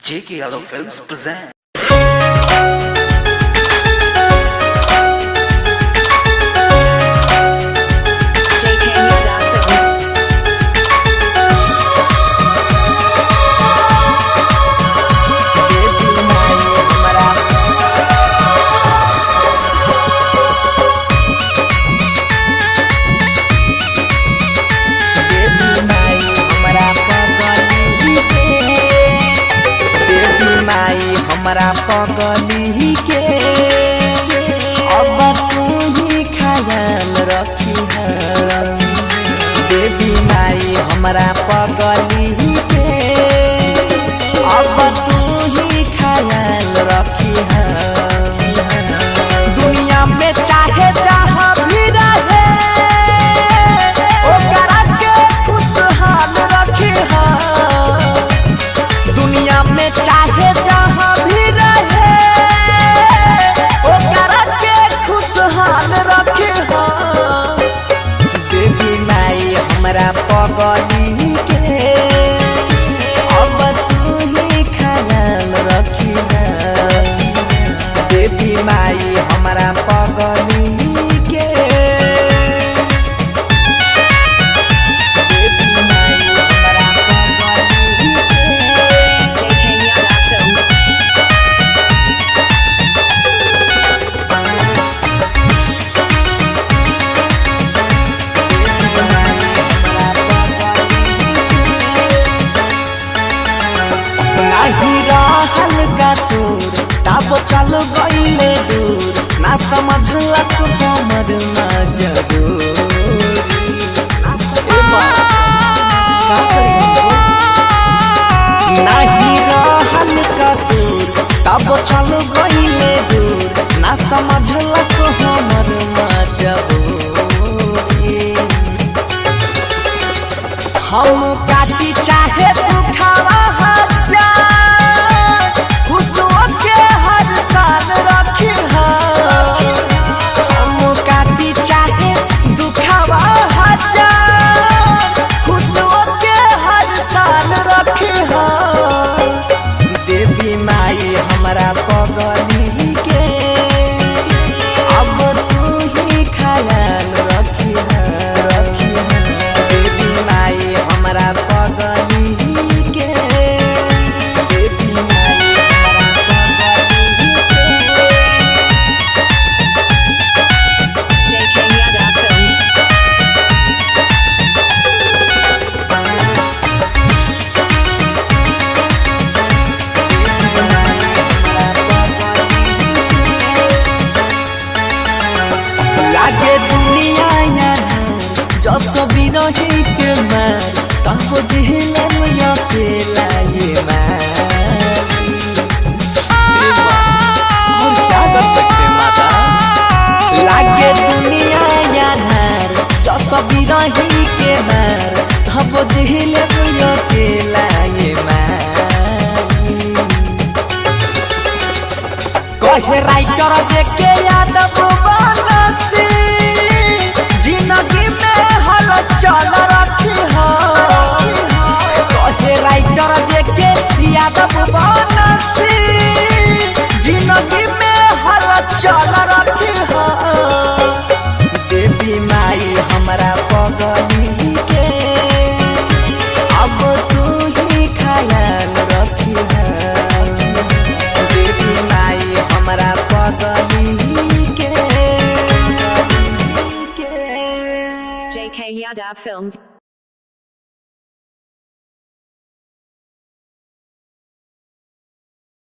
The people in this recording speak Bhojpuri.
J.K. Yadav Films present. हमरा पगली के अब तू ही ख्याल रखी देवी माई हमरा पगली के अब तू ही ख्याल रखी दुनिया में चाहे जहाँ भी रहे ओकरा के खुशहाल रखी दुनिया में चाहे जहाँ हमरा पगली के अब तू ही ख्याल रखी देवी माई हमरा पगली के देवी माई हमरा पगली तब चल गईले दूर ना समझलक हमर मजबूरी नहीं रहल कसूर तब चल गईले दूर ना समझलक हमर मजबूरी हम काटी चाहे तू खावा हमरा पगली के अब तू ही ख्याल रखी देवी माई हमरा पगली के देवी माई हमरा सभी रही के मार तब जिहलम अकेला ये और क्या कर सकते माता लागे दुनिया यार जो सभी रही के मार तब जिहलम अकेला ये कहे राइटर जे के यादव बनसी जिंदगी में चल रखी कहे राइटर जे के यादव बनसी जिंदगी में हल चल रखी देवी माई हमरा पगली के अब तू ही ख्याल रखी देवी माई हमरा पगली के J.K. Yadav Films